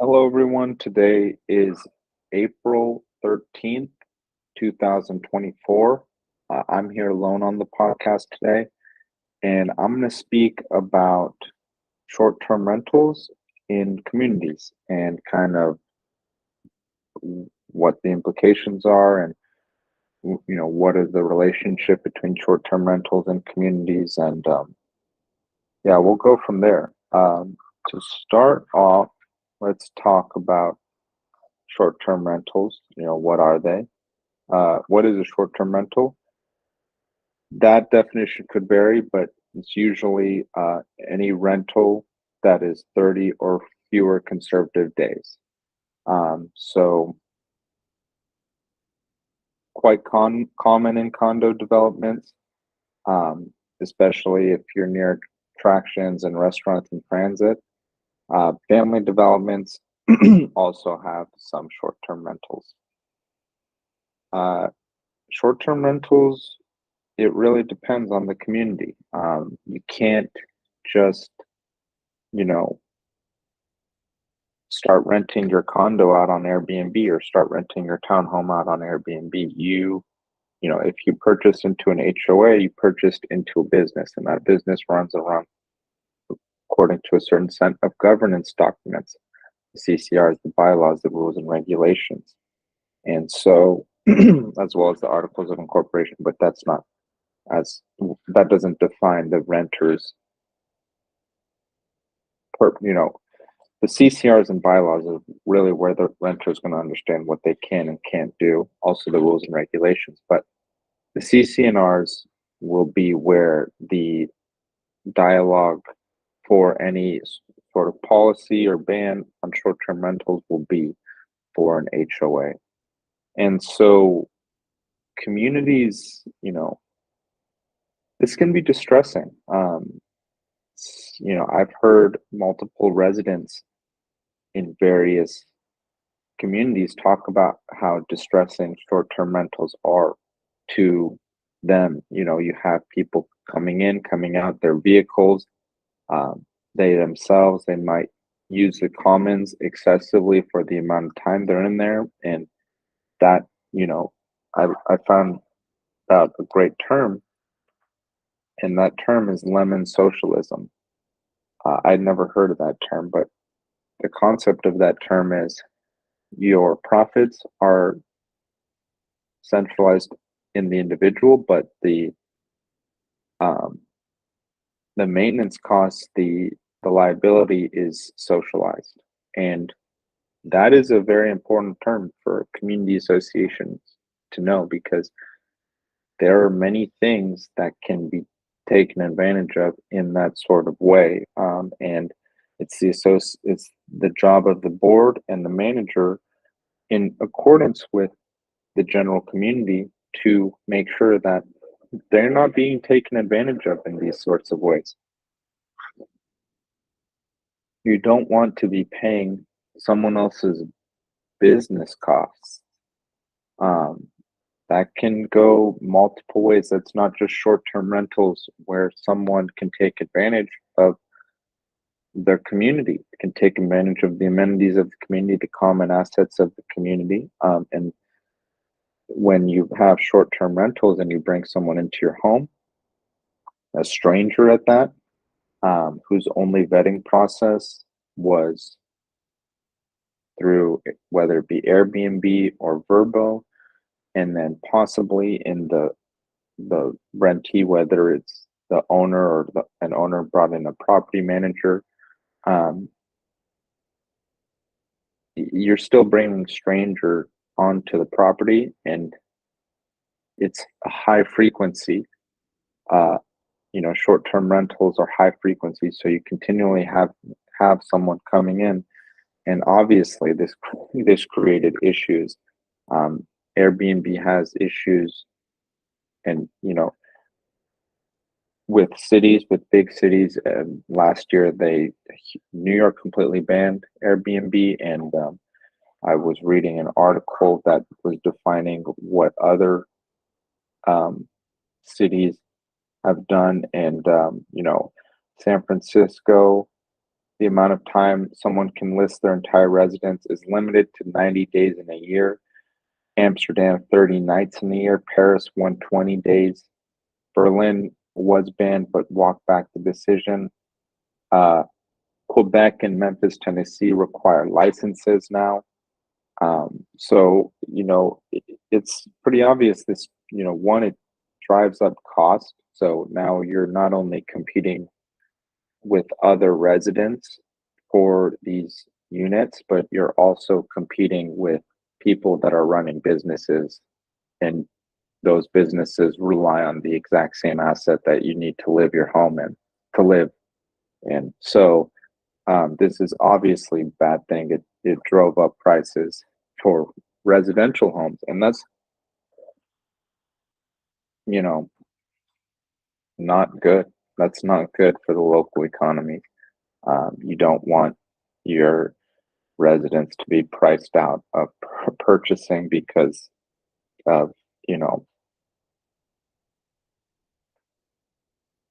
Hello, everyone. Today is April 13th, 2024. I'm here alone on the podcast today, and I'm going to speak about short term rentals in communities and kind of what the implications are and what is the relationship between short term rentals and communities. And yeah, we'll go from there. To start off, let's talk about short-term rentals. What are they? What is a short-term rental? That definition could vary, but it's usually any rental that is 30 or fewer conservative days. So quite common in condo developments, especially if you're near attractions and restaurants and transit. Family developments also have some short-term rentals. Uh, Short-term rentals, it really depends on the community. You can't just, you know, start renting your condo out on Airbnb or start renting your townhome out on Airbnb. If you purchase into an HOA, you purchased into a business, and that business runs around according to a certain set of governance documents, the CCRs, the bylaws, the rules and regulations. And so, as well as the articles of incorporation, but as that doesn't define the renters per, the CCRs and bylaws are really where the renter is going to understand what they can and can't do, also the rules and regulations. But the CCNRs will be where the dialogue for any sort of policy or ban on short-term rentals will be for an HOA. And so communities, this can be distressing. I've heard multiple residents in various communities talk about how distressing short-term rentals are to them. You have people coming in, coming out, their vehicles. They themselves, they might use the commons excessively for the amount of time they're in there. And that, I found out a great term, and that term is lemon socialism. I'd never heard of that term, but the concept of that term is your profits are centralized in the individual, but um, the maintenance costs, the liability is socialized, and that is a very important term for community associations to know, because there are many things that can be taken advantage of in that sort of way, and it's the job of the board and the manager, in accordance with the general community, to make sure that they're not being taken advantage of in these sorts of ways. You don't want to be paying someone else's business costs. Um, that can go multiple ways. That's not just short-term rentals where someone can take advantage of their community, can take advantage of the amenities of the community, the common assets of the community. And when you have short-term rentals and you bring someone into your home, a stranger at that, whose only vetting process was through whether it be Airbnb or Vrbo, and then possibly in the rentee, whether it's the owner or an owner brought in a property manager, um, you're still bringing stranger onto the property, and it's a high frequency. Uh, Short-term rentals are high frequency, so you continually have someone coming in, and obviously this created issues. Um, Airbnb has issues, and with cities, with big cities. Last year, New York completely banned Airbnb, and I was reading an article that was defining what other um, cities have done, and San Francisco. The amount of time someone can list their entire residence is limited to 90 days in a year. Amsterdam, 30 nights in a year. Paris, 120 days. Berlin was banned but walked back the decision. Uh, Quebec and Memphis, Tennessee require licenses now. So, it's pretty obvious this, one, it drives up cost. So now you're not only competing with other residents for these units, but you're also competing with people that are running businesses, and those businesses rely on the exact same asset that you need to live your home in, to live in. So this is obviously a bad thing. It drove up prices for residential homes, and that's, you know, not good. That's not good for the local economy. You don't want your residents to be priced out of purchasing because of, you know,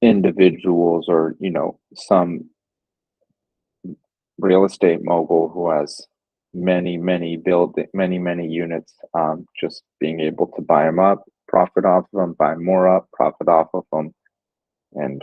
individuals or, some real estate mogul who has many units, just being able to buy them up, profit off of them, buy more up, profit off of them, and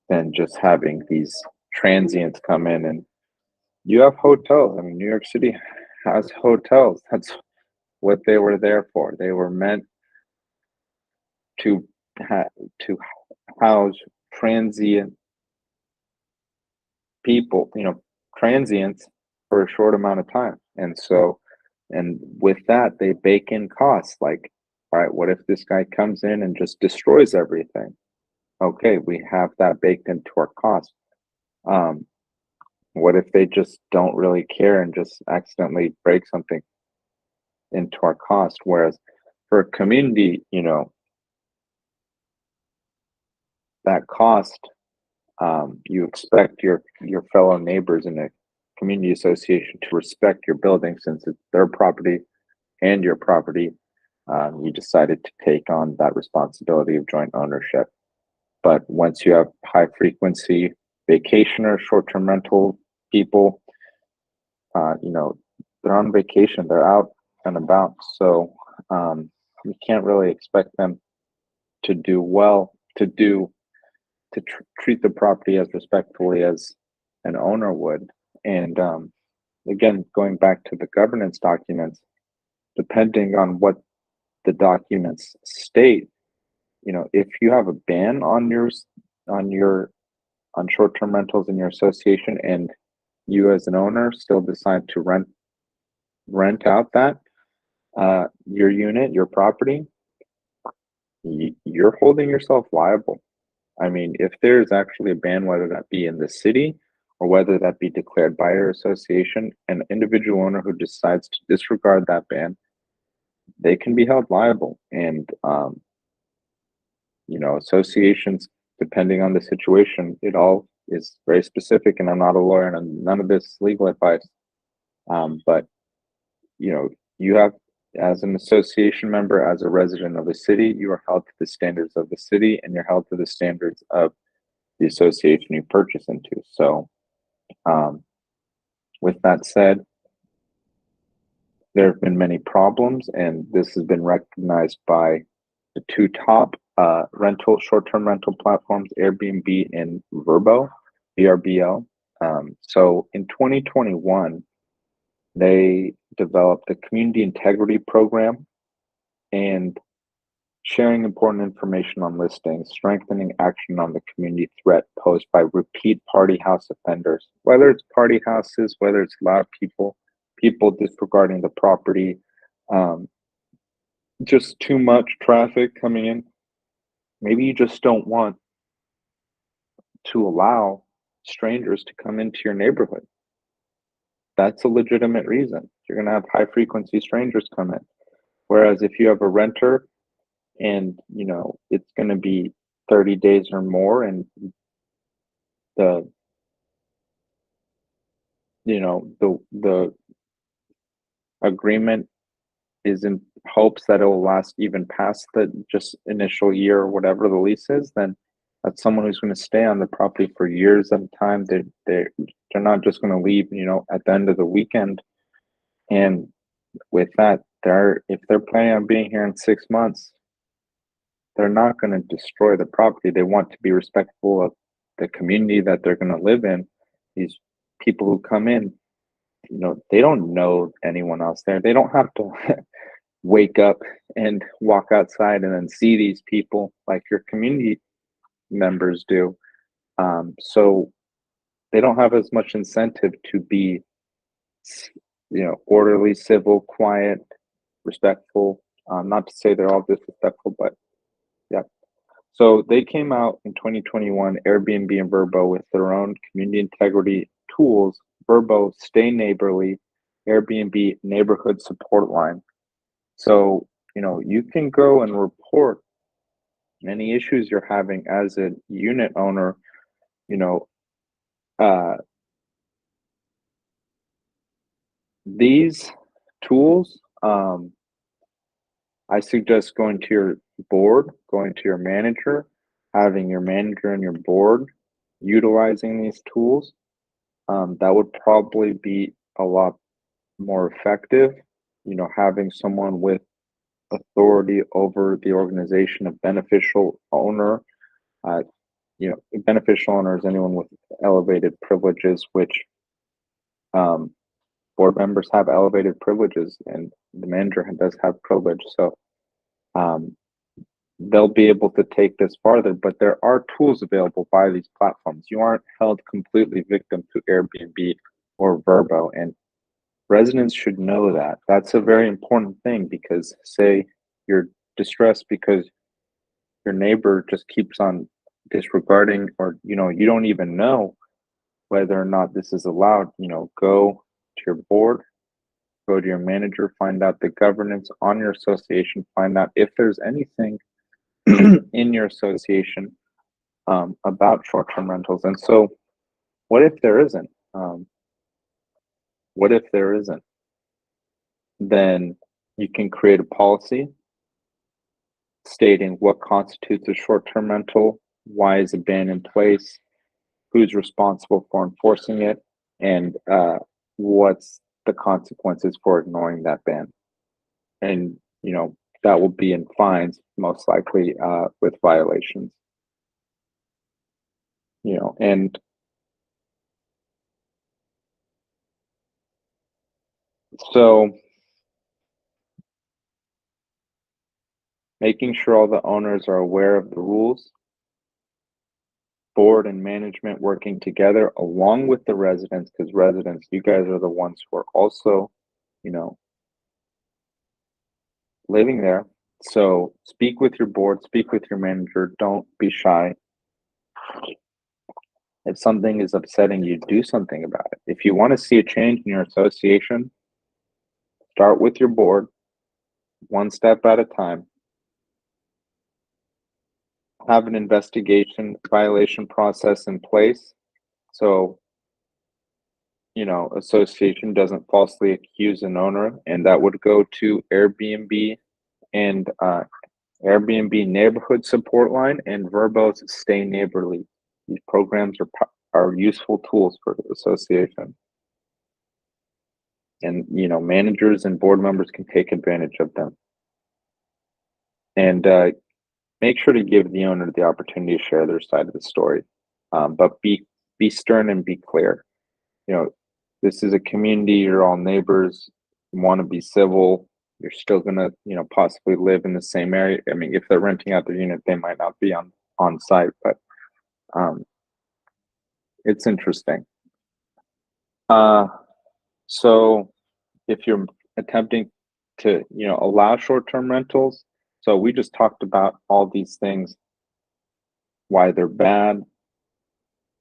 then just having these transients come in. And you have hotels. I mean, New York City has hotels. That's what they were there for. They were meant to to house transient people, transients for a short amount of time. And so, and with that, they bake in costs. Like, all right, what if this guy comes in and just destroys everything? Okay, we have that baked into our cost. Um, what if they just don't really care and just accidentally break something into our cost? Whereas for a community, that cost, you expect your fellow neighbors in a community association to respect your building since it's their property and your property. You decided to take on that responsibility of joint ownership. But once you have high frequency vacationers, short-term rental people, they're on vacation, they're out and about. So you can't really expect them to do well, to treat the property as respectfully as an owner would. And again, going back to the governance documents, depending on what the documents state, if you have a ban on your on short-term rentals in your association, and you as an owner still decide to rent out that your unit, your property, you're holding yourself liable. I mean, if there's actually a ban, whether that be in the city or whether that be declared by your association, an individual owner who decides to disregard that ban, they can be held liable. And associations, depending on the situation, it all is very specific. And I'm not a lawyer, and none of this is legal advice. But you have, as an association member, as a resident of the city, you are held to the standards of the city, and you're held to the standards of the association you purchase into. So, with that said, there have been many problems, and this has been recognized by the two top short-term rental platforms, Airbnb and Vrbo, VRBO. So in 2021, they developed a community integrity program and sharing important information on listings, strengthening action on the community threat posed by repeat party house offenders, whether it's party houses, whether it's loud people disregarding the property, just too much traffic coming in. Maybe you just don't want to allow strangers to come into your neighborhood. That's a legitimate reason. You're going to have high frequency strangers come in. Whereas if you have a renter and, it's going to be 30 days or more, and the, the agreement is in hopes that it will last even past the just initial year or whatever the lease is, then That's someone who's going to stay on the property for years at a time. They're not just going to leave, at the end of the weekend. And with that, if they're planning on being here in 6 months, they're not going to destroy the property. They want to be respectful of the community that they're going to live in. These people who come in, they don't know anyone else there. They don't have to wake up and walk outside and then see these people like your community members do. So they don't have as much incentive to be, orderly, civil, quiet, respectful. Not to say they're all disrespectful, but yeah. So they came out in 2021, Airbnb and Vrbo, with their own community integrity tools. Vrbo, Stay Neighborly, Airbnb, Neighborhood Support Line. So, you can go and report any issues you're having as a unit owner, uh, these tools, I suggest going to your board, going to your manager, having your manager and your board utilizing these tools. That would probably be a lot more effective, having someone with authority over the organization, a beneficial owner. Beneficial owner is anyone with elevated privileges, which board members have elevated privileges, and the manager does have privilege. So um, they'll be able to take this farther, but there are tools available by these platforms. You aren't held completely victim to Airbnb or Vrbo, and residents should know that. That's a very important thing, because say you're distressed because your neighbor just keeps on disregarding, or you don't even know whether or not this is allowed. Go to your board, go to your manager, find out the governance on your association, find out if there's anything in your association about short-term rentals. And so what if there isn't? What if there isn't? Then you can create a policy stating what constitutes a short-term rental, why is a ban in place, who's responsible for enforcing it, and what's the consequences for ignoring that ban. And that will be in fines, most likely, with violations. And so making sure all the owners are aware of the rules, board and management working together along with the residents, because residents, you guys are the ones who are also, living there. So speak with your board, speak with your manager, don't be shy. If something is upsetting you, do something about it. If you want to see a change in your association, start with your board, one step at a time. Have an investigation violation process in place, so association doesn't falsely accuse an owner, and that would go to Airbnb and Airbnb Neighborhood Support Line and Vrbo's Stay Neighborly. These programs are useful tools for the association, and managers and board members can take advantage of them. And make sure to give the owner the opportunity to share their side of the story, but be stern and be clear. This is a community. You're all neighbors. You want to be civil. You're still gonna, possibly live in the same area. I mean, if they're renting out their unit, they might not be on site, but it's interesting. So if you're attempting to, allow short-term rentals, so we just talked about all these things, why they're bad,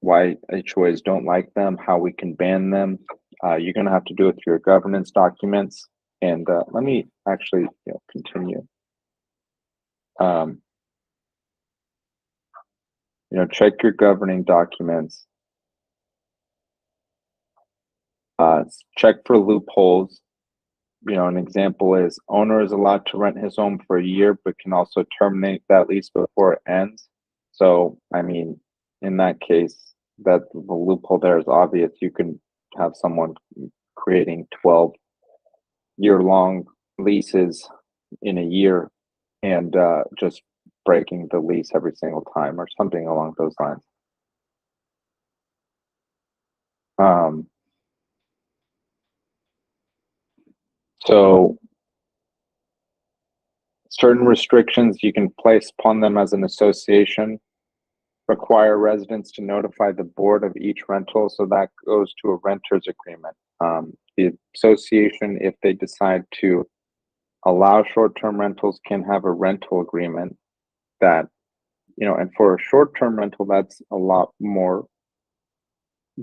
why HOAs don't like them, how we can ban them. You're going to have to do it through your governance documents. And let me actually continue. Check your governing documents. Check for loopholes. An example is owner is allowed to rent his home for a year, but can also terminate that lease before it ends. So, I mean, in that case, that the loophole there is obvious. You can have someone creating 12-year-long leases in a year and just breaking the lease every single time or something along those lines. Um, so certain restrictions you can place upon them as an association require residents to notify the board of each rental, so that goes to a renter's agreement. The association, if they decide to allow short-term rentals, can have a rental agreement that, and for a short-term rental, that's a lot more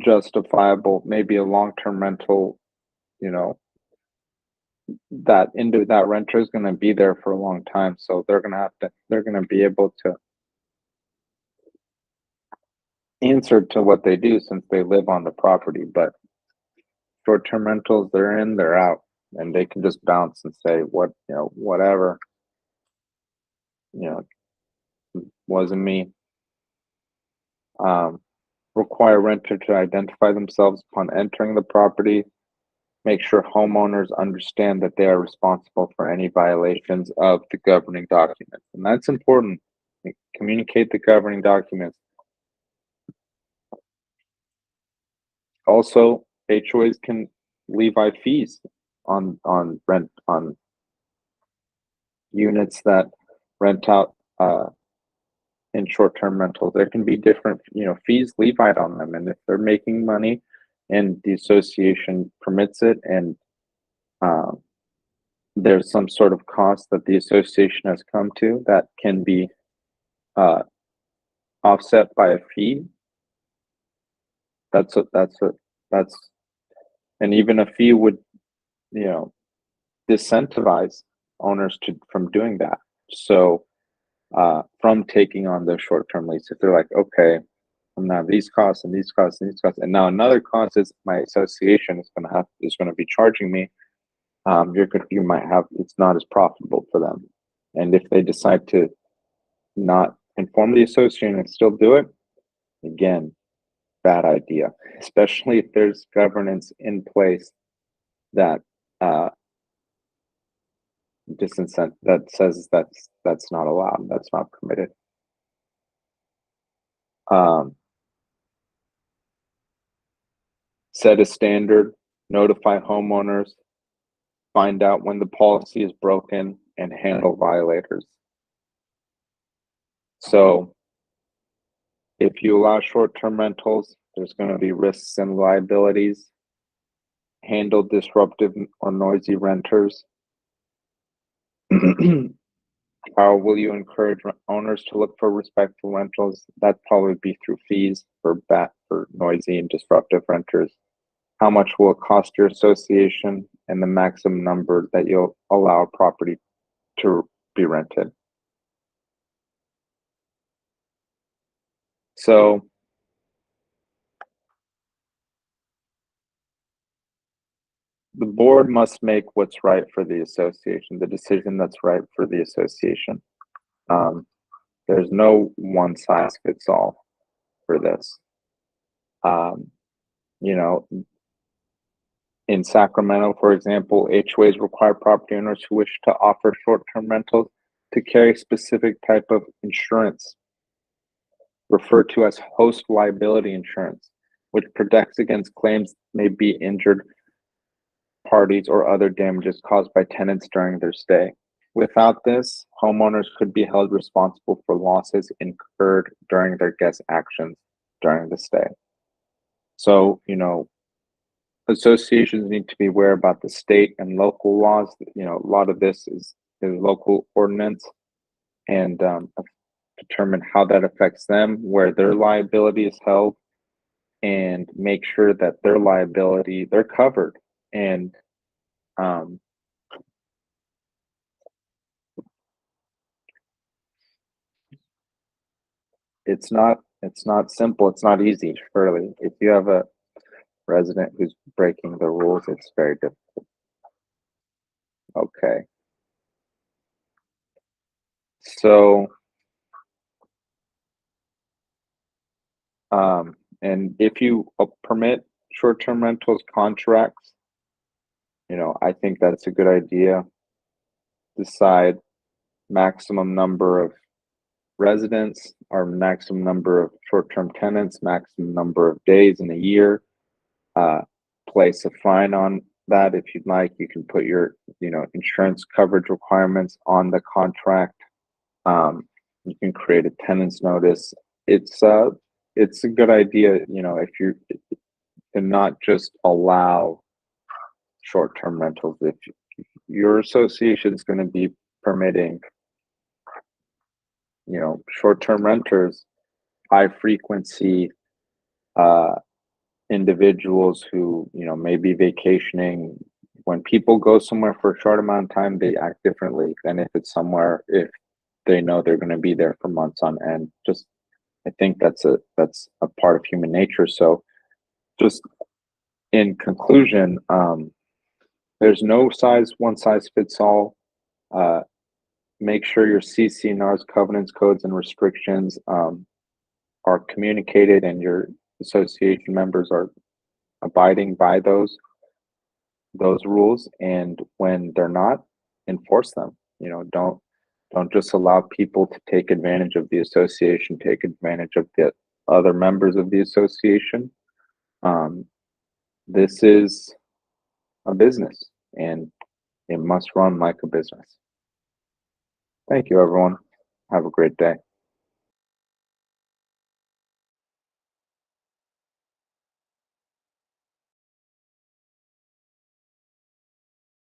justifiable. Maybe a long-term rental, you know, that renter is going to be there for a long time, so they're going to be able to answer to what they do since they live on the property. But short-term rentals, they're in, they're out, and they can just bounce and say whatever, you know, wasn't me. Require renter to identify themselves upon entering the property. Make sure homeowners understand that they are responsible for any violations of the governing documents, and that's important. Communicate the governing documents. Also, HOAs can levy fees on rent on units that rent out in short-term rentals. There can be different fees levied on them, and if they're making money and the association permits it, and uh, there's some sort of cost that the association has come to that can be uh, offset by a fee. That's and even a fee would you know disincentivize owners from doing that. So from taking on the short-term lease, if they're like, okay, I'm now these costs and these costs and these costs, and now another cost is my association is going to be charging me. You might have it's not as profitable for them, and if they decide to not inform the association and still do it, again, bad idea, especially if there's governance in place that uh, that says that's not allowed, that's not permitted. Um, Set a standard, notify homeowners, find out when the policy is broken, and handle violators. So if you allow short-term rentals, there's going to be risks and liabilities. Handle disruptive or noisy renters. How will you encourage owners to look for respectful rentals? That'd probably be through fees for noisy and disruptive renters. How much will it cost your association, and the maximum number that you'll allow a property to be rented. So the board must make what's right for the association, the decision that's right for the association. There's no one size fits all for this. Um, you know, in Sacramento, for example, HOAs require property owners who wish to offer short-term rentals to carry a specific type of insurance referred to as host liability insurance, which protects against claims may be injured parties or other damages caused by tenants during their stay. Without this, homeowners could be held responsible for losses incurred during their guest actions during the stay. So, associations need to be aware about the state and local laws. A lot of this is local ordinance, and determine how that affects them, where their liability is held, and make sure that they're covered. And um, it's not simple. It's not easy, surely. If you have a resident who's breaking the rules, it's very difficult. Okay. So And if you permit short-term rentals contracts, I think that's a good idea. Decide maximum number of residents or maximum number of short-term tenants, maximum number of days in a year. Uh, place a fine on that if you'd like. You can put your, insurance coverage requirements on the contract. You can create a tenant's notice. It's a good idea, if you to not just allow short-term rentals. If your association is going to be permitting, short-term renters, high frequency uh, individuals who, may be vacationing. When people go somewhere for a short amount of time, they act differently than if they know they're going to be there for months on end. Just, I think that's a part of human nature. So, just in conclusion, there's no one size fits all. Uh, make sure your CCRs, covenants, codes, and restrictions are communicated, and your association members are abiding by those rules. And when they're not, enforce them. Don't just allow people to take advantage of the association, take advantage of the other members of the association. Um, this is a business, and it must run like a business. Thank you, everyone. Have a great day.